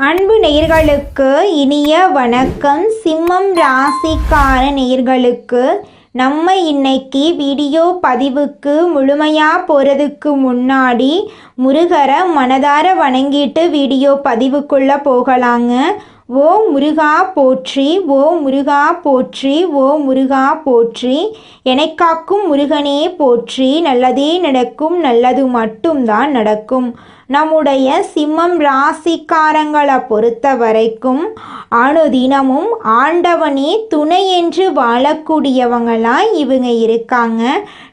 அன்பு நேயர்களுக்கு இனிய வணக்கம். சிம்மம் ராசிக்கார நேயர்களுக்கு நம்ம இன்னைக்கு வீடியோ பதிவுக்கு முழுமையாக போகிறதுக்கு முன்னாடி முருகரை மனதார வணங்கிட்டு வீடியோ பதிவுக்குள்ளே போகலாங்க. ஓ முருகா போற்றி, ஓ முருகா போற்றி, ஓ முருகா போற்றி, எனக்காக்கும் முருகனே போற்றி. நல்லதே நடக்கும், நல்லது மட்டும்தான் நடக்கும். நம்முடைய சிம்மம் ராசிக்காரங்களை பொறுத்த வரைக்கும் அனுதினமும் ஆண்டவனே துணை என்று வாழக்கூடியவங்களாய் இவங்க இருக்காங்க.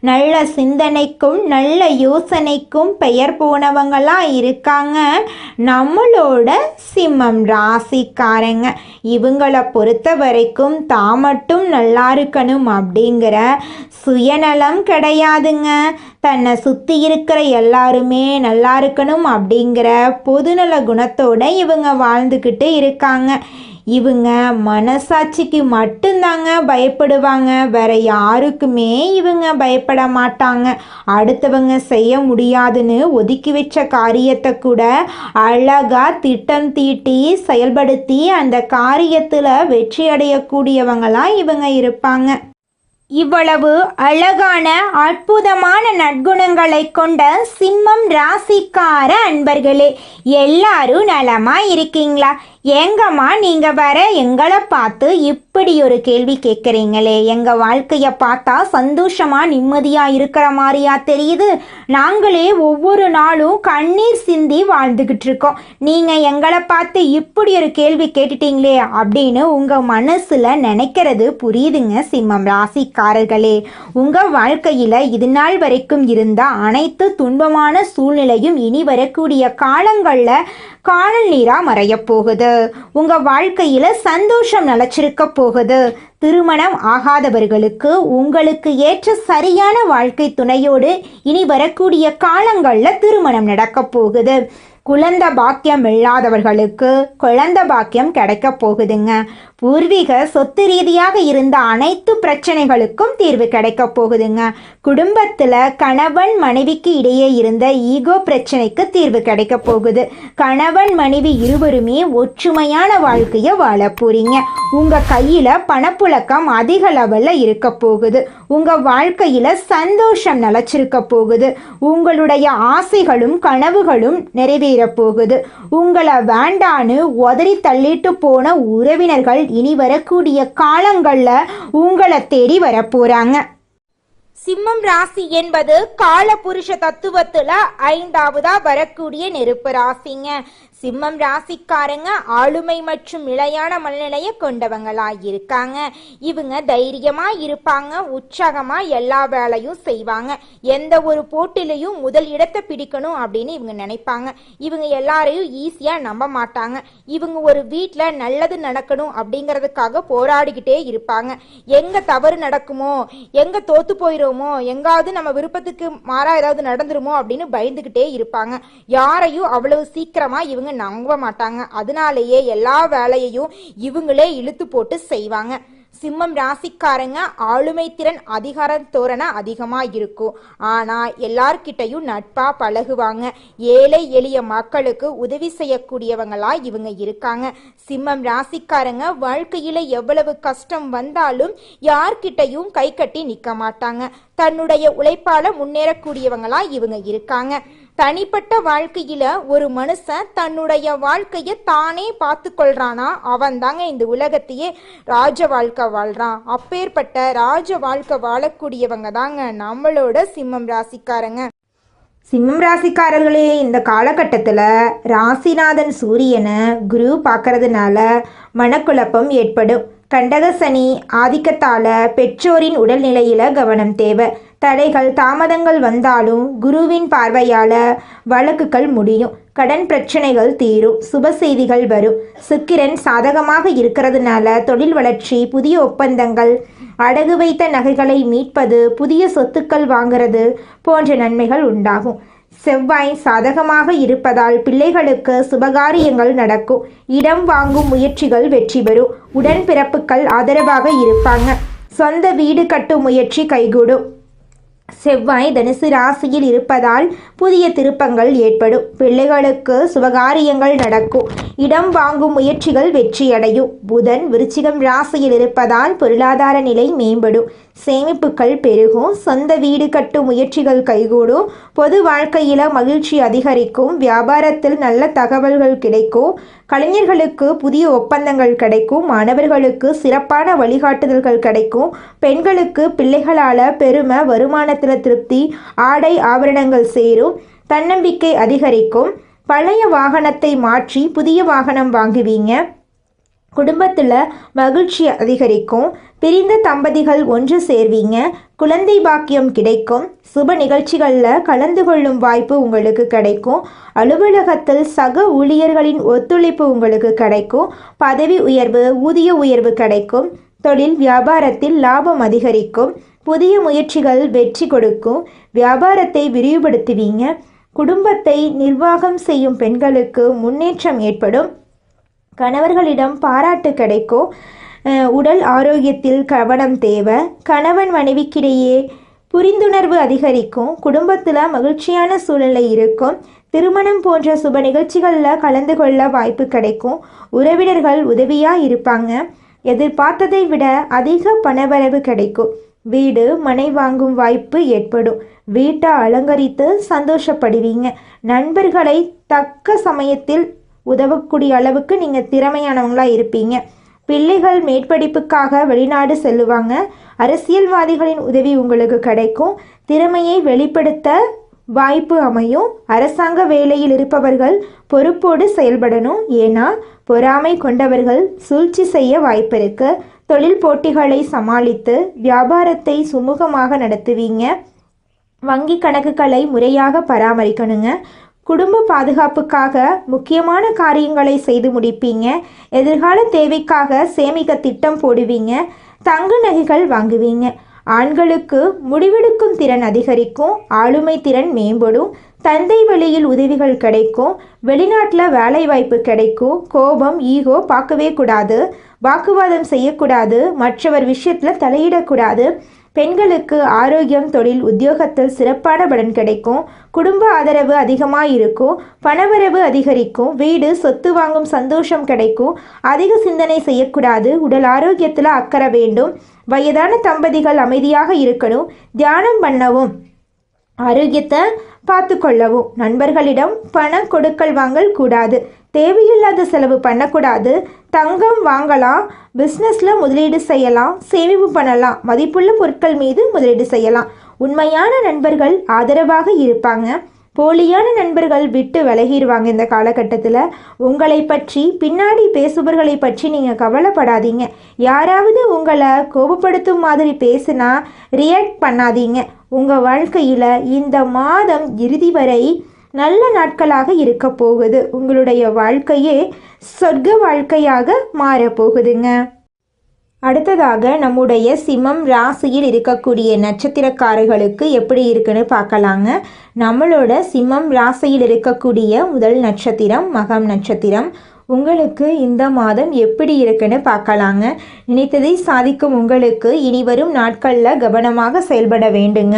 நல்ல சிந்தனைக்கும் நல்ல யோசனைக்கும் பெயர் போனவங்களாக இருக்காங்க நம்மளோட சிம்மம் ராசிக்காரங்க. இவங்களை பொறுத்த வரைக்கும் தான் மட்டும் நல்லா இருக்கணும் அப்படிங்கிற சுயநலம் கிடையாதுங்க. தன்னை சுற்றி இருக்கிற எல்லாருமே நல்லா இருக்கணும் அப்படிங்கிற பொதுநல குணத்தோட இவங்க வாழ்ந்துக்கிட்டு இருக்காங்க. இவங்க மனசாட்சிக்கு மட்டும்தாங்க பயப்படுவாங்க, வேற யாருக்குமே இவங்க பயப்பட மாட்டாங்க. அடுத்தவங்க செய்ய முடியாதுன்னு ஒதுக்கி வச்ச காரியத்தை கூட அழகா திட்டம் தீட்டி செயல்படுத்தி அந்த காரியத்தில் வெற்றி அடையக்கூடியவங்களாம் இவங்க இருப்பாங்க. இவ்வளவு அழகான அற்புதமான நற்குணங்களை கொண்ட சிம்மம் ராசிக்கார அன்பர்களே, எல்லாரும் நலமா இருக்கீங்களா? எங்கம்மா நீங்கள் வர எங்களை பார்த்து இப்படி ஒரு கேள்வி கேட்குறீங்களே? எங்கள் வாழ்க்கையை பார்த்தா சந்தோஷமாக நிம்மதியாக இருக்கிற மாதிரியா தெரியுது. நாங்களே ஒவ்வொரு நாளும் கண்ணீர் சிந்தி வாழ்ந்துக்கிட்டு இருக்கோம். நீங்கள் எங்களை பார்த்து இப்படி ஒரு கேள்வி கேட்டுட்டீங்களே அப்படின்னு உங்கள் மனசில் நினைக்கிறது புரியுதுங்க சிம்மம் ராசிக்காரர்களே. உங்கள் வாழ்க்கையில் இது நாள் வரைக்கும் இருந்த அனைத்து துன்பமான சூழ்நிலையும் இனி வரக்கூடிய காலங்களில் காணல் நீராக மறைய போகுது. உங்க வாழ்க்கையில சந்தோஷம் நிலைச்சிருக்க போகுது. திருமணம் ஆகாதவர்களுக்கு உங்களுக்கு ஏற்ற சரியான வாழ்க்கை துணையோடு இனி வரக்கூடிய காலங்களில் திருமணம் நடக்க போகுது. குழந்தை பாக்கியம் இல்லாதவர்களுக்கு குழந்தை பாக்கியம் கிடைக்க போகுதுங்க. பூர்வீக சொத்து ரீதியாக இருந்த அனைத்து பிரச்சனைகளுக்கும் தீர்வு கிடைக்க போகுதுங்க. குடும்பத்தில் கணவன் மனைவிக்கு இடையே இருந்த ஈகோ பிரச்சனைக்கு தீர்வு கிடைக்க போகுது. கணவன் மனைவி இருவருமே ஒற்றுமையான வாழ்க்கையை வாழ போறீங்க. உங்கள் கையில் பணப்புழக்கம் அதிக லெவலில் இருக்க போகுது. உங்கள் வாழ்க்கையில் சந்தோஷம் நிலச்சிருக்க போகுது. உங்களுடைய ஆசைகளும் கனவுகளும் நிறைவேற போகுது. உங்களை வேண்டான்னு உதறி தள்ளிட்டு போன உறவினர்கள் இனி வரக்கூடிய காலங்களில் உங்களை தேடி வரப்போறாங்க. சிம்மம் ராசி என்பது கால புருஷ தத்துவத்துல 5வதா வரக்கூடிய நெருப்பு ராசிங்க. சிம்மம் ராசிக்காரங்க ஆளுமை மற்றும் நிலையான மனநிலையை கொண்டவங்களா இருக்காங்க. இவங்க தைரியமா இருப்பாங்க, உற்சாகமா எல்லா வேலையும் செய்வாங்க. எந்த ஒரு போட்டிலையும் முதல் இடத்தை பிடிக்கணும் அப்படின்னு இவங்க நினைப்பாங்க. இவங்க எல்லாரையும் ஈஸியா நம்ப மாட்டாங்க. இவங்க ஒரு வீட்டில் நல்லது நடக்கணும் அப்படிங்கிறதுக்காக போராடிக்கிட்டே இருப்பாங்க. எங்க தவறு நடக்குமோ, எங்க தோத்து போயிடுமோ, எங்காவது நம்ம விருப்பத்துக்கு மாறா ஏதாவது நடந்துருமோ அப்படின்னு பயந்துகிட்டே இருப்பாங்க. யாரையும் அவ்வளவு சீக்கிரமா இவங்க நம்ப மாட்டாங்க. அதனாலேயே எல்லா வேலையையும் இவங்களே இழுத்து போட்டு செய்வாங்க. சிம்மம் ராசிக்காரங்க ஆளுமை திறன் அதிகார தோரணை அதிகமா இருக்கும். ஆனா எல்லார்கிட்டையும் நட்பா பழகுவாங்க. ஏழை எளிய மக்களுக்கு உதவி செய்யக்கூடியவங்களா இவங்க இருக்காங்க. சிம்மம் ராசிக்காரங்க வாழ்க்கையில எவ்வளவு கஷ்டம் வந்தாலும் யார்கிட்டையும் கை கட்டி நிக்க மாட்டாங்க. தன்னுடைய உழைப்பால முன்னேறக்கூடியவங்களா இவங்க இருக்காங்க. தனிப்பட்ட வாழ்க்கையில ஒரு மனுஷன் தன்னுடைய வாழ்க்கைய தானே பார்த்து கொள்றானா அவன் தாங்க இந்த உலகத்தையே ராஜ வாழ்க்கை வாழ்றான். அப்பேற்பட்ட ராஜ வாழ்க்கை வாழக்கூடியவங்க தாங்க நம்மளோட சிம்மம் ராசிக்காரங்க. சிம்மம் ராசிக்காரர்களே, இந்த காலகட்டத்தில் ராசிநாதன் சூரியனை குரு பார்க்கறதுனால மனக்குழப்பம் ஏற்படும். கண்டக சனி ஆதிக்கத்தால் பெற்றோரின் உடல்நிலையில் கவனம் தேவை. தடைகள் தாமதங்கள் வந்தாலும் குருவின் பார்வையால் வழக்குகள் முடியும். கடன் பிரச்சனைகள் தீரும். சுப செய்திகள் வரும். சுக்கிரன் சாதகமாக இருக்கிறதுனால தொழில் வளர்ச்சி, புதிய ஒப்பந்தங்கள், அடகு வைத்த நகைகளை மீட்பது, புதிய சொத்துக்கள் வாங்கிறது போன்ற நன்மைகள் உண்டாகும். செவ்வாய் சாதகமாக இருப்பதால் பிள்ளைகளுக்கு சுபகாரியங்கள் நடக்கும். இடம் வாங்கும் முயற்சிகள் வெற்றி பெறும். உடன்பிறப்புகள் ஆதரவாக இருப்பாங்க. சொந்த வீடு கட்டும் முயற்சி கைகூடும். செவ்வாய் தனுசு ராசியில் இருப்பதால் புதிய திருப்பங்கள் ஏற்படும். பிள்ளைகளுக்கு சுபகாரியங்கள் நடக்கும். இடம் வாங்கும் முயற்சிகள் வெற்றியடையும். புதன் விருச்சிகம் ராசியில் இருப்பதால் பொருளாதார நிலை மேம்படும். சேமிப்புகள் பெருகும். சொந்த வீடு கட்டும் முயற்சிகள் கைகூடும். பொது வாழ்க்கையில மகிழ்ச்சி அதிகரிக்கும். வியாபாரத்தில் நல்ல தகவல்கள் கிடைக்கும். கலைஞர்களுக்கு புதிய ஒப்பந்தங்கள் கிடைக்கும். மாணவர்களுக்கு சிறப்பான வழிகாட்டுதல்கள் கிடைக்கும். பெண்களுக்கு பிள்ளைகளால் பெருமை, வருமானத்தில் திருப்தி, ஆடை ஆபரணங்கள் சேரும். தன்னம்பிக்கை அதிகரிக்கும். பழைய வாகனத்தை மாற்றி புதிய வாகனம் வாங்குவீங்க. குடும்பத்தில் மகிழ்ச்சி அதிகரிக்கும். பிரிந்த தம்பதிகள் ஒன்று சேர்வீங்க. குழந்தை பாக்கியம் கிடைக்கும். சுப நிகழ்ச்சிகளில் கலந்து கொள்ளும் வாய்ப்பு உங்களுக்கு கிடைக்கும். அலுவலகத்தில் சக ஊழியர்களின் ஒத்துழைப்பு உங்களுக்கு கிடைக்கும். பதவி உயர்வு, ஊதிய உயர்வு கிடைக்கும். தொழில் வியாபாரத்தில் லாபம் அதிகரிக்கும். புதிய முயற்சிகள் வெற்றி கொடுக்கும். வியாபாரத்தை விரிவுபடுத்துவீங்க. குடும்பத்தை நிர்வாகம் செய்யும் பெண்களுக்கு முன்னேற்றம் ஏற்படும். கணவர்களிடம் பாராட்டு கிடைக்கும். உடல் ஆரோக்கியத்தில் கவனம் தேவை. கணவன் மனைவிக்கிடையே புரிந்துணர்வு அதிகரிக்கும். குடும்பத்தில் மகிழ்ச்சியான சூழ்நிலை இருக்கும். திருமணம் போன்ற சுப நிகழ்ச்சிகளில் கலந்து கொள்ள வாய்ப்பு கிடைக்கும். உறவினர்கள் உதவியாக இருப்பாங்க. எதிர்பார்த்ததை விட அதிக பணவரவு கிடைக்கும். வீடு மனை வாங்கும் வாய்ப்பு ஏற்படும். வீட்டை அலங்கரித்து சந்தோஷப்படுவீங்க. நண்பர்களை தக்க சமயத்தில் உதவக்கூடிய அளவுக்கு நீங்கள் திறமையானவங்களாக இருப்பீங்க. பிள்ளைகள் மேற்படிப்புக்காக வெளிநாடு செல்லுவாங்க. அரசியல்வாதிகளின் உதவி உங்களுக்கு கிடைக்கும். திறமையை வெளிப்படுத்த வாய்ப்பு அமையும். அரசாங்க வேலையில் இருப்பவர்கள் பொறுப்போடு செயல்படணும். ஏன்னா பொறாமை கொண்டவர்கள் சூழ்ச்சி செய்ய வாய்ப்பு இருக்கு. தொழில் போட்டிகளை சமாளித்து வியாபாரத்தை சுமூகமாக நடத்துவீங்க. வங்கி கணக்குகளை முறையாக பராமரிக்கணுங்க. குடும்ப பாதுகாப்புக்காக முக்கியமான காரியங்களை செய்து முடிப்பீங்க. எதிர்கால தேவைக்காக சேமிக்க திட்டம் போடுவீங்க. தங்க நகைகள் வாங்குவீங்க. ஆண்களுக்கு முடிவெடுக்கும் திறன் அதிகரிக்கும். ஆளுமை திறன் மேம்படும். தந்தை வழியில் உதவிகள் கிடைக்கும். வெளிநாட்டில் வேலை வாய்ப்பு கிடைக்கும். கோபம், ஈகோ பார்க்கவே கூடாது. வாக்குவாதம் செய்யக்கூடாது. மற்றவர் விஷயத்தில் தலையிடக்கூடாது. பெண்களுக்கு ஆரோக்கியம், தொழில், உத்தியோகத்தில் சிறப்பான பலன் கிடைக்கும். குடும்ப ஆதரவு அதிகமாக இருக்கும். பணவரவு அதிகரிக்கும். வீடு, சொத்து வாங்கும் சந்தோஷம் கிடைக்கும். அதிக சிந்தனை செய்யக்கூடாது. உடல் ஆரோக்கியத்தில் அக்கறை வேண்டும். வயதான தம்பதிகள் அமைதியாக இருக்கணும். தியானம் பண்ணவும், ஆரோக்கியத்தை பார்த்து கொள்ளவும். நண்பர்களிடம் பண கொடுக்கல் வாங்கல் கூடாது. தேவையில்லாத செலவு பண்ணக்கூடாது. தங்கம் வாங்கலாம். பிஸ்னஸில் முதலீடு செய்யலாம். சேமிப்பு பண்ணலாம். மதிப்புள்ள பொருட்கள் மீது முதலீடு செய்யலாம். உண்மையான நண்பர்கள் ஆதரவாக இருப்பாங்க. போலியான நண்பர்கள் விட்டு விலகிடுவாங்க. இந்த காலகட்டத்தில் உங்களை பற்றி பின்னாடி பேசுபவர்களை பற்றி நீங்கள் கவலைப்படாதீங்க. யாராவது உங்களை கோபப்படுத்தும் மாதிரி பேசுனா ரியாக்ட் பண்ணாதீங்க. உங்கள் வாழ்க்கையில் இந்த மாதம் இறுதி வரை நல்ல நாட்களாக இருக்க போகுது. உங்களுடைய வாழ்க்கையே சொர்க்க வாழ்க்கையாக மாறப்போகுதுங்க. அடுத்ததாக நம்முடைய சிம்மம் ராசியில் இருக்கக்கூடிய நட்சத்திரக்காரர்களுக்கு எப்படி இருக்குன்னு பார்க்கலாங்க. நம்மளோட சிம்மம் ராசியில் இருக்கக்கூடிய முதல் நட்சத்திரம் மகம் நட்சத்திரம். உங்களுக்கு இந்த மாதம் எப்படி இருக்குன்னு பார்க்கலாங்க. நினைத்ததை சாதிக்கும் உங்களுக்கு இனி வரும் நாட்களில் கவனமாக செயல்பட வேண்டுங்க.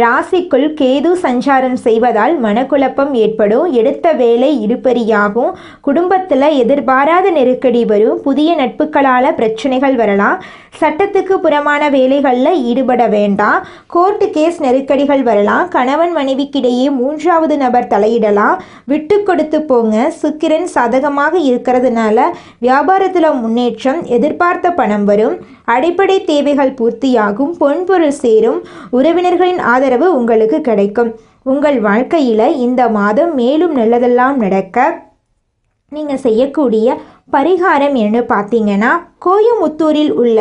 ராசிக்குள் கேது சஞ்சாரம் செய்வதால் மனக்குழப்பம் ஏற்படும். எடுத்த வேலை இழுபறியாகும். குடும்பத்தில் எதிர்பாராத நெருக்கடி வரும். புதிய நட்புகளால் பிரச்சனைகள் வரலாம். சட்டத்துக்கு புறமான வேலைகளில் ஈடுபட வேண்டாம். கோர்ட்டு கேஸ் நெருக்கடிகள் வரலாம். கணவன் மனைவிக்கிடையே மூன்றாவது நபர் தலையிடலாம். விட்டு கொடுத்து போங்க. சுக்கிரன் சாதகமாக இருக்கிறதுனால வியாபாரத்தில் முன்னேற்றம். எதிர்பார்த்த பணம் வரும். அடிப்படை தேவைகள் பூர்த்தியாகும். பொன்பொருள் சேரும். உறவினர்களின் ஆதரவு உங்களுக்கு கிடைக்கும். உங்கள் வாழ்க்கையில் இந்த மாதம் மேலும் நல்லதெல்லாம் நடக்க நீங்கள் செய்யக்கூடிய பரிகாரம் என்ன பார்த்தீங்கன்னா, கோயமுத்தூரில் உள்ள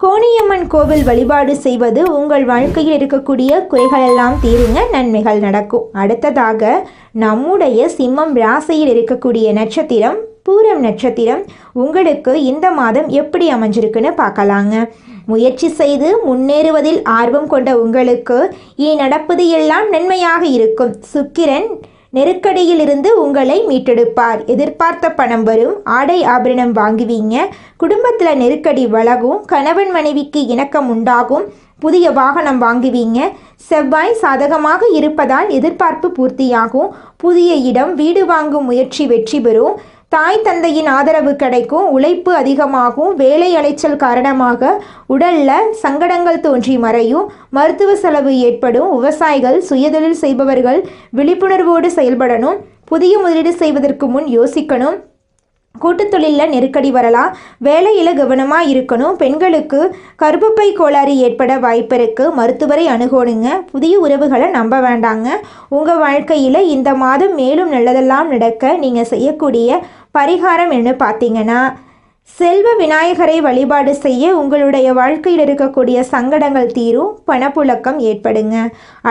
கோணியம்மன் கோவில் வழிபாடு செய்வது உங்கள் வாழ்க்கையில் இருக்கக்கூடிய குறைகளெல்லாம் தீருங்க. நன்மைகள் நடக்கும். அடுத்ததாக நம்முடைய சிம்மம் ராசியில் இருக்கக்கூடிய நட்சத்திரம் பூரம் நட்சத்திரம். உங்களுக்கு இந்த மாதம் எப்படி அமைஞ்சிருக்குன்னு பார்க்கலாங்க. முயற்சி செய்து முன்னேறுவதில் ஆர்வம் கொண்ட உங்களுக்கு இனி நடப்பது எல்லாம் நன்மையாக இருக்கும். சுக்கிரன் நெருக்கடியிலிருந்து உங்களை மீட்டெடுப்பார். எதிர்பார்த்த பணம் வரும். ஆடை ஆபரணம் வாங்குவீங்க. குடும்பத்தில் நெருக்கடி விலகும். கணவன் மனைவிக்கு இணக்கம் உண்டாகும். புதிய வாகனம் வாங்குவீங்க. செவ்வாய் சாதகமாக இருப்பதால் எதிர்பார்ப்பு பூர்த்தியாகும். புதிய இடம், வீடு வாங்கும் முயற்சி வெற்றி பெறும். தாய் தந்தையின் ஆதரவு கிடைக்கும். உழைப்பு அதிகமாகும். வேலை அலைச்சல் காரணமாக உடல்ல சங்கடங்கள் தோன்றி மறையும். மருத்துவ செலவு ஏற்படும். விவசாயிகள், சுயதொழில் செய்பவர்கள் விழிப்புணர்வோடு செயல்படணும். புதிய முதலீடு செய்வதற்கு முன் யோசிக்கணும். கூட்டுத்தொழிலில் நெருக்கடி வரலாம். வேலையில் கவனமாக இருக்கணும். பெண்களுக்கு கர்ப்பப்பை கோளாறு ஏற்பட வாய்ப்பு இருக்குது. மருத்துவரை அணுகணுங்க. புதிய உறவுகளை நம்ப வேண்டாங்க. உங்கள் வாழ்க்கையில் இந்த மாதம் மேலும் நல்லதெல்லாம் நடக்க நீங்கள் செய்யக்கூடிய பரிகாரம் என்ன பார்த்தீங்கன்னா, செல்வ விநாயகரை வழிபாடு செய்ய உங்களுடைய வாழ்க்கையில் இருக்கக்கூடிய சங்கடங்கள் தீரும். பணப்புழக்கம் ஏற்படுங்க.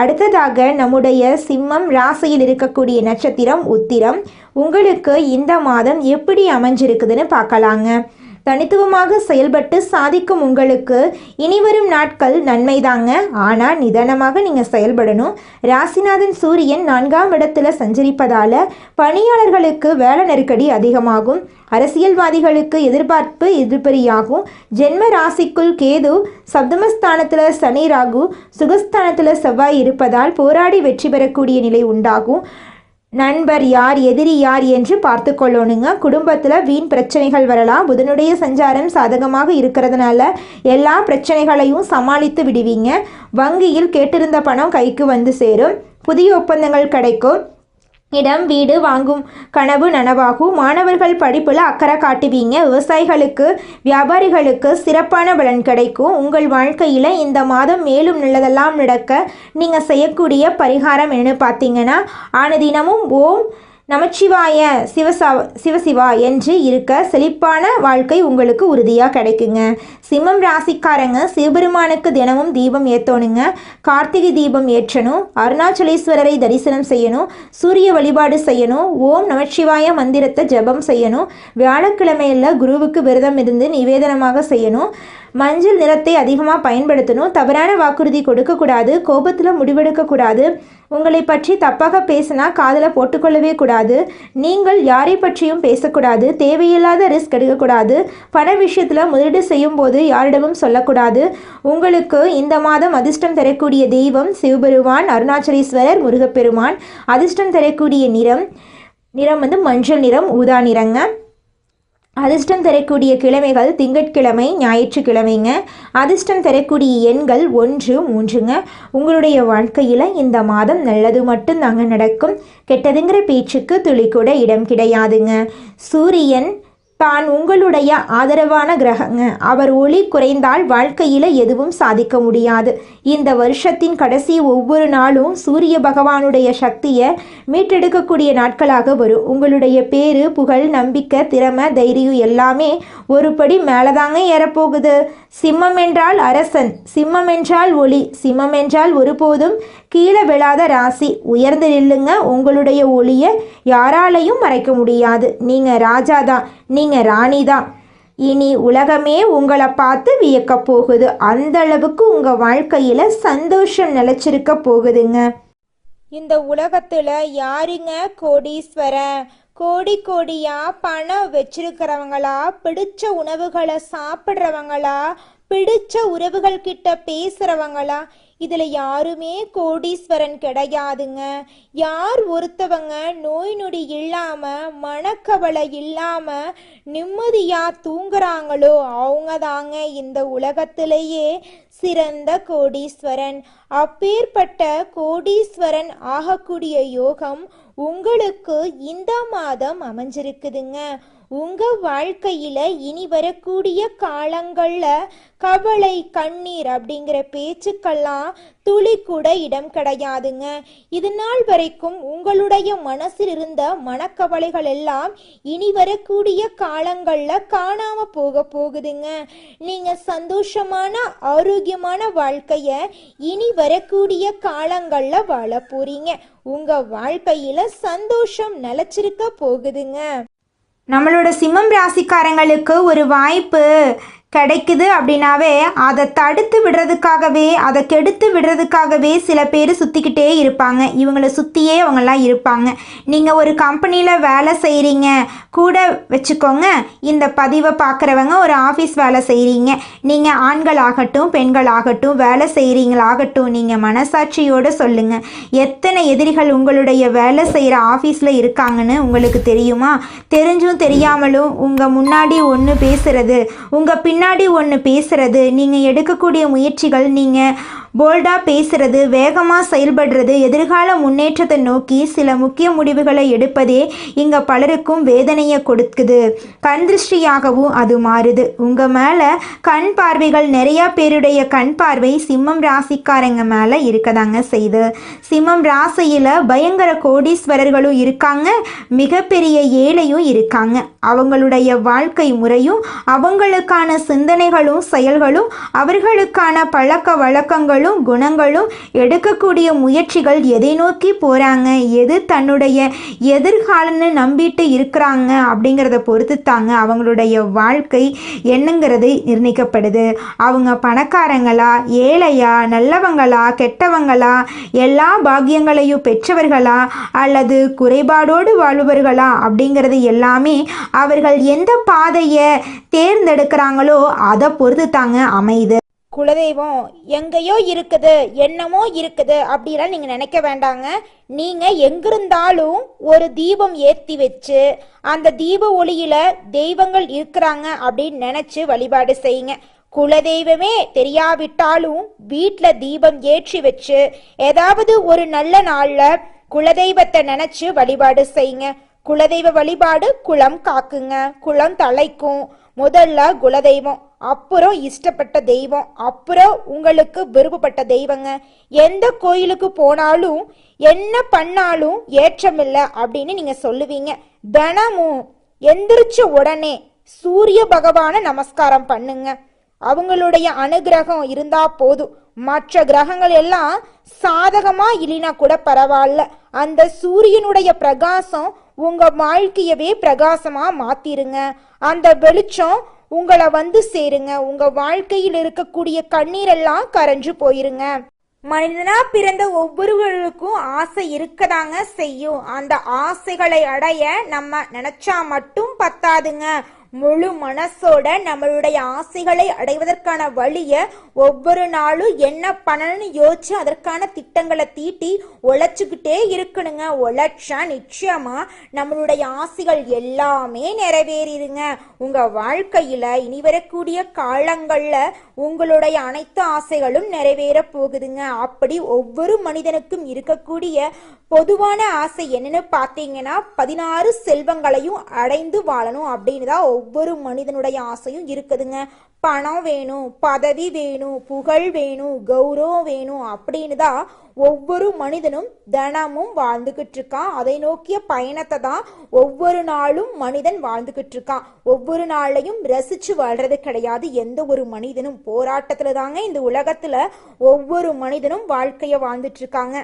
அடுத்ததாக நம்முடைய சிம்மம் ராசியில் இருக்கக்கூடிய நட்சத்திரம் உத்திரம். உங்களுக்கு இந்த மாதம் எப்படி அமைஞ்சிருக்குதுன்னு பார்க்கலாங்க. தனித்துவமாக செயல்பட்டு சாதிக்கும் உங்களுக்கு இனிவரும் நாட்கள் நன்மைதாங்க. ஆனால் நிதானமாக நீங்கள் செயல்படணும். ராசிநாதன் சூரியன் 4ஆம் இடத்துல சஞ்சரிப்பதால் பணியாளர்களுக்கு வேலை நெருக்கடி அதிகமாகும். அரசியல்வாதிகளுக்கு எதிர்பார்ப்பு எதிர்பறியாகும். ஜென்ம ராசிக்குள் கேது, சப்தமஸ்தானத்தில் சனி, ராகு, சுகஸ்தானத்தில் செவ்வாய் இருப்பதால் போராடி வெற்றி பெறக்கூடிய நிலை உண்டாகும். நண்பர் யார், எதிரி யார் என்று பார்த்து கொள்ளணுங்க. குடும்பத்தில் வீண் பிரச்சனைகள் வரலாம். புதனுடைய சஞ்சாரம் சாதகமாக இருக்கிறதுனால எல்லா பிரச்சனைகளையும் சமாளித்து விடுவீங்க. வங்கியில் கேட்டிருந்த பணம் கைக்கு வந்து சேரும். புதிய ஒப்பந்தங்கள் கிடைக்கும். இடம் வீடு வாங்கும் கனவு நனவாகும். மாணவர்கள் படிப்பில் அக்கறை காட்டுவீங்க. விவசாயிகளுக்கு, வியாபாரிகளுக்கு சிறப்பான பலன் கிடைக்கும். உங்கள் வாழ்க்கையில் இந்த மாதம் மேலும் நல்லதெல்லாம் நடக்க நீங்கள் செய்யக்கூடிய பரிகாரம் என்னன்னு பார்த்தீங்கன்னா, ஆனதினமும் ஓம் நமச்சிவாய சிவசிவா என்று இருக்க செழிப்பான வாழ்க்கை உங்களுக்கு உறுதியாக கிடைக்குங்க. சிம்மம் ராசிக்காரங்க சிவபெருமானுக்கு தினமும் தீபம் ஏற்றணுங்க. கார்த்திகை தீபம் ஏற்றணும். அருணாச்சலேஸ்வரரை தரிசனம் செய்யணும். சூரிய வழிபாடு செய்யணும். ஓம் நமச்சிவாய மந்திரத்தை ஜபம் செய்யணும். வியாழக்கிழமையில் குருவுக்கு விரதம் இருந்து நிவேதனமாக செய்யணும். மஞ்சள் நிறத்தை அதிகமாக பயன்படுத்தணும். தவறான வாக்குறுதி கொடுக்கக்கூடாது. கோபத்தில் முடிவெடுக்கக்கூடாது. உங்களை பற்றி தப்பாக பேசினா காதில் போட்டுக்கொள்ளவே கூடாது. நீங்கள் யாரை பற்றியும் பேசக்கூடாது. தேவையில்லாத ரிஸ்க் எடுக்கக்கூடாது. பண விஷயத்தில் முதலீடு செய்யும் போது யாரிடமும் சொல்லக்கூடாது. உங்களுக்கு இந்த மாதம் அதிர்ஷ்டம் தரக்கூடிய தெய்வம் சிவபெருமான், அருணாச்சலேஸ்வரர், முருகப்பெருமான். அதிர்ஷ்டம் தரக்கூடிய நிறம் மஞ்சள் நிறம், ஊதா நிறங்க. அதிர்ஷ்டம் தரக்கூடிய கிழமைகள் திங்கட்கிழமை, ஞாயிற்றுக்கிழமைங்க. அதிர்ஷ்டம் தரக்கூடிய எண்கள் 1, 3ங்க. உங்களுடைய வாழ்க்கையில் இந்த மாதம் நல்லது மட்டும் தாங்க நடக்கும். கெட்டதுங்கிற பேச்சுக்கு துளி கூட இடம் கிடையாதுங்க. சூரியன் தான் உங்களுடைய ஆதரவான கிரகங்க. அவர் ஒளி குறைந்தால் வாழ்க்கையில் எதுவும் சாதிக்க முடியாது. இந்த வருஷத்தின் கடைசி ஒவ்வொரு நாளும் சூரிய பகவானுடைய சக்தியை மீட்டெடுக்கக்கூடிய நாட்களாக வரும். உங்களுடைய பேரு, புகழ், நம்பிக்கை, திறமை, தைரியம் எல்லாமே ஒரு படி மேலதாங்க ஏறப்போகுது. சிம்மம் என்றால் அரசன், சிம்மம் என்றால் ஒளி, சிம்மம் என்றால் ஒருபோதும் கீழே விழாத ராசி. உயர்ந்து நில்லுங்க. உங்களுடைய ஒளியை யாராலையும் மறைக்க முடியாது. நீங்கள் ராஜா தான், நீங்கள் ராணி தான். இனி உலகமே உங்களை பார்த்து வியக்க போகுது. அந்த அளவுக்கு உங்கள் வாழ்க்கையில் சந்தோஷம் நிலைச்சிருக்க போகுதுங்க. இந்த உலகத்தில் யாருங்க கோடீஸ்வரன்? கோடி கோடியா பணம் வச்சிருக்கிறவங்களா, பிடிச்ச உணவுகளை சாப்பிட்றவங்களா, பிடிச்ச உறவுகள் கிட்ட பேசுகிறவங்களா? இதில் யாருமே கோடீஸ்வரன் கிடையாதுங்க. யார் ஒருத்தவங்க நோய் நொடி இல்லாமல், மனக்கவலை இல்லாமல் நிம்மதியாக தூங்குறாங்களோ அவங்க தாங்க இந்த உலகத்திலேயே சிறந்த கோடீஸ்வரன். அப்பேற்பட்ட கோடீஸ்வரன் ஆகக்கூடிய யோகம் உங்களுக்கு இந்த மாதம் அமைஞ்சிருக்குதுங்க. உங்கள் வாழ்க்கையில் இனி வரக்கூடிய காலங்களில் கவலை, கண்ணீர் அப்படிங்கிற பேச்சுக்கெல்லாம் துளி கூட இடம் கிடையாதுங்க. இது நாள் வரைக்கும் உங்களுடைய மனசில் இருந்த மனக்கவலைகள் எல்லாம் இனி வரக்கூடிய காலங்களில் காணாமல் போகுதுங்க. நீங்கள் சந்தோஷமான, ஆரோக்கியமான வாழ்க்கையை இனி வரக்கூடிய காலங்களில் வாழ போறீங்க. உங்கள் வாழ்க்கையில் சந்தோஷம் நிலச்சிருக்க போகுதுங்க. நம்மளோட சிம்மம் ராசிக்காரங்களுக்கு ஒரு வாய்ப்பு கிடைக்குது அப்படின்னாவே அதை தடுத்து விடுறதுக்காகவே, அதை கெடுத்து விடுறதுக்காகவே சில பேர் சுற்றிக்கிட்டே இருப்பாங்க. இவங்களை சுற்றியே அவங்கெல்லாம் இருப்பாங்க. நீங்கள் ஒரு கம்பெனியில் வேலை செய்கிறீங்க கூட வச்சுக்கோங்க. இந்த பதிவை பார்க்குறவங்க ஒரு ஆஃபீஸ் வேலை செய்கிறீங்க. நீங்கள் ஆண்களாகட்டும் பெண்களாகட்டும் வேலை செய்கிறீங்களாகட்டும், நீங்கள் மனசாட்சியோடு சொல்லுங்கள், எத்தனை எதிரிகள் உங்களுடைய வேலை செய்கிற ஆஃபீஸில் இருக்காங்கன்னு உங்களுக்கு தெரியுமா? தெரிஞ்சும் தெரியாமலும் உங்கள் முன்னாடி ஒன்று பேசுகிறது, உங்கள் பின்னாடி ஒன்று பேசுகிறது, நீங்கள் எடுக்கக்கூடிய முயற்சிகள், நீங்கள் போல்டாக பேசுகிறது, வேகமாக செயல்படுறது, எதிர்கால முன்னேற்றத்தை நோக்கி சில முக்கிய முடிவுகளை எடுப்பதே இங்கே பலருக்கும் வேதனையை கொடுக்குது. கண் திருஷ்டியாகவும் அது மாறுது. உங்கள் மேலே கண் பார்வைகள், நிறையா பேருடைய கண் பார்வை சிம்மம் ராசிக்காரங்க மேலே இருக்கதாங்க செய்யுது. சிம்மம் ராசியில் பயங்கர கோடீஸ்வரர்களும் இருக்காங்க, மிகப்பெரிய ஏழையும் இருக்காங்க. அவங்களுடைய வாழ்க்கை முறையும், அவங்களுக்கான சிந்தனைகளும் செயல்களும், அவர்களுக்கான பழக்க வழக்கங்களும் குணங்களும், எடுக்கக்கூடிய முயற்சிகள், எதை நோக்கி போகிறாங்க, எது தன்னுடைய எதிர்காலன்னு நம்பிட்டு இருக்கிறாங்க அப்படிங்கிறத பொறுத்து தாங்க அவங்களுடைய வாழ்க்கை என்னங்கிறது நிர்ணயிக்கப்படுது. அவங்க பணக்காரங்களா, ஏழையா, நல்லவங்களா, கெட்டவங்களா, எல்லா பாக்கியங்களையும் பெற்றவர்களா அல்லது குறைபாடோடு வாழ்பவர்களா அப்படிங்கிறது எல்லாமே அவர்கள் எந்த பாதையை தேர்ந்தெடுக்கிறாங்களோ அதை பொறுத்து தாங்க அமையுது. குலதெய்வம் எங்கேயோ இருக்குது, என்னமோ இருக்குது அப்படிலாம் நீங்கள் நினைக்க வேண்டாங்க. நீங்கள் எங்கிருந்தாலும் ஒரு தீபம் ஏற்றி வச்சு அந்த தீப ஒளியில் தெய்வங்கள் இருக்கிறாங்க அப்படின்னு நினச்சி வழிபாடு செய்யுங்க. குலதெய்வமே தெரியாவிட்டாலும் வீட்டில் தீபம் ஏற்றி வச்சு ஏதாவது ஒரு நல்ல நாளில் குலதெய்வத்தை நினச்சி வழிபாடு செய்யுங்க. குலதெய்வ வழிபாடு குலம் காக்குங்க, குலம் தலைக்கும். முதல்ல குலதெய்வம், அப்புறம் இஷ்டப்பட்ட தெய்வம், அப்புறம் உங்களுக்கு விருப்பப்பட்ட தெய்வங்க. எந்த கோயிலுக்கு போனாலும் என்ன பண்ணாலும் ஏற்றமில்லை அப்படின்னு நீங்க சொல்லுவீங்க. தினமும் எந்திரிச்ச உடனே சூரிய பகவானை நமஸ்காரம் பண்ணுங்க. அவங்களுடைய அனுகிரகம் இருந்தா போதும். மற்ற கிரகங்கள் எல்லாம் சாதகமா இல்லைனா கூட பரவாயில்ல, அந்த சூரியனுடைய பிரகாசம் உங்க வாழ்க்கையவே பிரகாசமா மாத்திருங்க. அந்த வெளிச்சம் உங்களை வந்து சேருங்க. உங்க வாழ்க்கையில் இருக்கக்கூடிய கண்ணீரெல்லாம் கரைஞ்சு போயிருங்க. மனிதனா பிறந்த ஒவ்வொருவருக்கும் ஆசை இருக்கதாங்க செய்யும். அந்த ஆசைகளை அடைய நம்ம நினைச்சா மட்டும் பத்தாதுங்க. முழு மனசோட நம்மளுடைய ஆசைகளை அடைவதற்கான வழியை ஒவ்வொரு நாளும் என்ன பண்ணணும்னு யோசிச்சு அதற்கான திட்டங்களை தீட்டி உழைச்சிக்கிட்டே இருக்கணுங்க. உழைச்சா நிச்சயமா நம்மளுடைய ஆசைகள் எல்லாமே நிறைவேறிடுங்க. உங்க வாழ்க்கையில இனி வரக்கூடிய காலங்கள்ல உங்களுடைய அனைத்து ஆசைகளும் நிறைவேற போகுதுங்க. அப்படி ஒவ்வொரு மனிதனுக்கும் இருக்கக்கூடிய பொதுவான ஆசை என்னன்னு பார்த்தீங்கன்னா 16 செல்வங்களையும் அடைந்து வாழணும் அப்படின்னு தான் ஒவ்வொரு மனிதனுடைய ஆசையும் இருக்குதுங்க. பணம் வேணும், பதவி வேணும், புகழ் வேணும், கௌரவம் வேணும் அப்படின்னு தான் ஒவ்வொரு மனிதனும் தினமும் வாழ்ந்துகிட்டு இருக்கான். அதை நோக்கிய பயணத்தை தான் ஒவ்வொரு நாளும் மனிதன் வாழ்ந்துகிட்டு இருக்கான். ஒவ்வொரு நாளையும் ரசிச்சு வாழ்றது கிடையாது எந்த ஒரு மனிதனும். போராட்டத்துல தாங்க இந்த உலகத்துல ஒவ்வொரு மனிதனும் வாழ்க்கைய வாழ்ந்துட்டு இருக்காங்க.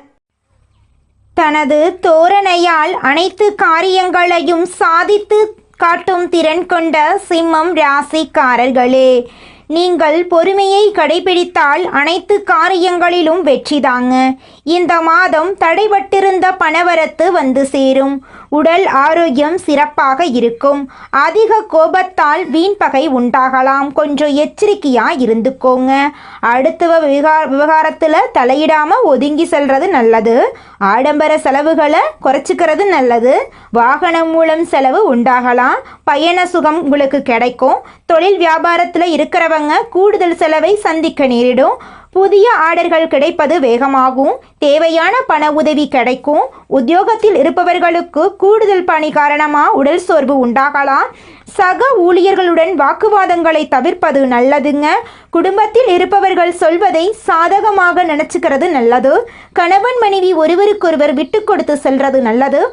தனது தோரணையால் அனைத்து காரியங்களையும் சாதித்து காட்டும் திறன் கொண்ட சிம்மம் ராசிக்காரர்களே, நீங்கள் பொறுமையை கடைபிடித்தால் அனைத்து காரியங்களிலும் வெற்றிதாங்க. இந்த மாதம் தடைபட்டிருந்த பணவரத்து வந்து சேரும். உடல் ஆரோக்கியம் சிறப்பாக இருக்கும். அதிக கோபத்தால் வீண் பகை உண்டாகலாம். கொஞ்சம் எச்சரிக்கையா இருந்துக்கோங்க. அடுத்த விவகாரத்தில் தலையிடாம ஒதுங்கி செல்றது நல்லது. ஆடம்பர செலவுகளை குறைச்சிக்கிறது நல்லது. வாகனம் மூலம் செலவு உண்டாகலாம். பயண சுகம் உங்களுக்கு கிடைக்கும். தொழில் வியாபாரத்தில் இருக்கிறவங்க கூடுதல் செலவை சந்திக்க நேரிடும். புதிய ஆர்டர்கள் கிடைப்பது வேகமாகும். தேவையான பண உதவி கிடைக்கும். உத்தியோகத்தில் இருப்பவர்களுக்கு கூடுதல் பணி காரணமாக உடல் சோர்வு உண்டாகலாம். சக ஊழியர்களுடன் வாக்குவாதங்களை தவிர்ப்பது நல்லதுங்க. குடும்பத்தில் இருப்பவர்கள் சொல்வதை சாதகமாக நினைச்சுக்கிறது நல்லது. கணவன் மனைவி ஒருவருக்கொருவர் விட்டு கொடுத்து செல்றது நல்லது.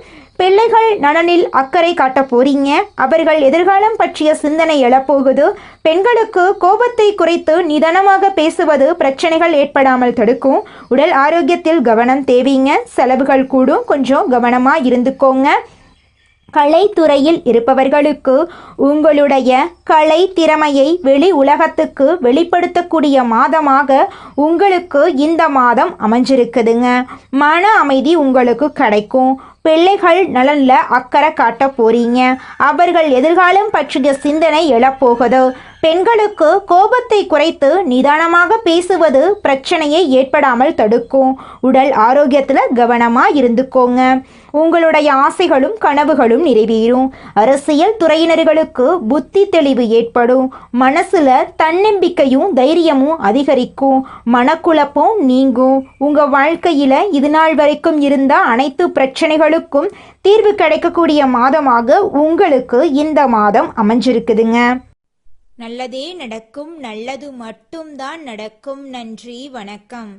பிள்ளைகள் நலனில் அக்கறை காட்ட போறீங்க. அவர்கள் எதிர்காலம் பற்றிய சிந்தனை எழப்போகுது. பெண்களுக்கு கோபத்தை குறைத்து நிதானமாக பேசுவது பிரச்சனைகள் ஏற்படாமல் தடுக்கும். உடல் ஆரோக்கியத்தில் கவனம் தேவைங்க. செலவுகள் கூடும், கொஞ்சம் கவனமாக இருந்துக்கோங்க. கலைத்துறையில் இருப்பவர்களுக்கு உங்களுடைய கலை திறமையை வெளி உலகத்துக்கு வெளிப்படுத்தக்கூடிய மாதமாக உங்களுக்கு இந்த மாதம் அமைஞ்சிருக்குதுங்க. மன அமைதி உங்களுக்கு கிடைக்கும். பிள்ளைகள் நலனில் அக்கறை காட்ட போறீங்க. அவர்கள் எதிர்காலம் பற்றிய சிந்தனை எழப்போகுது. பெண்களுக்கு கோபத்தை குறைத்து நிதானமாக பேசுவது பிரச்சனையை ஏற்படாமல் தடுக்கும். உடல் ஆரோக்கியத்தில் கவனமாக இருந்துக்கோங்க. உங்களுடைய ஆசைகளும் கனவுகளும் நிறைவேறும். அரசியல் துறையினர்களுக்கு புத்தி தெளிவு ஏற்படும். மனசுல தன்னம்பிக்கையும் தைரியமும் அதிகரிக்கும். மனக்குழப்பம் நீங்கும். உங்க வாழ்க்கையில இது நாள் வரைக்கும் இருந்த அனைத்து பிரச்சனைகளுக்கும் தீர்வு கிடைக்கக்கூடிய மாதமாக உங்களுக்கு இந்த மாதம் அமைஞ்சிருக்குதுங்க. நல்லதே நடக்கும். நல்லது மட்டும்தான் நடக்கும். நன்றி, வணக்கம்.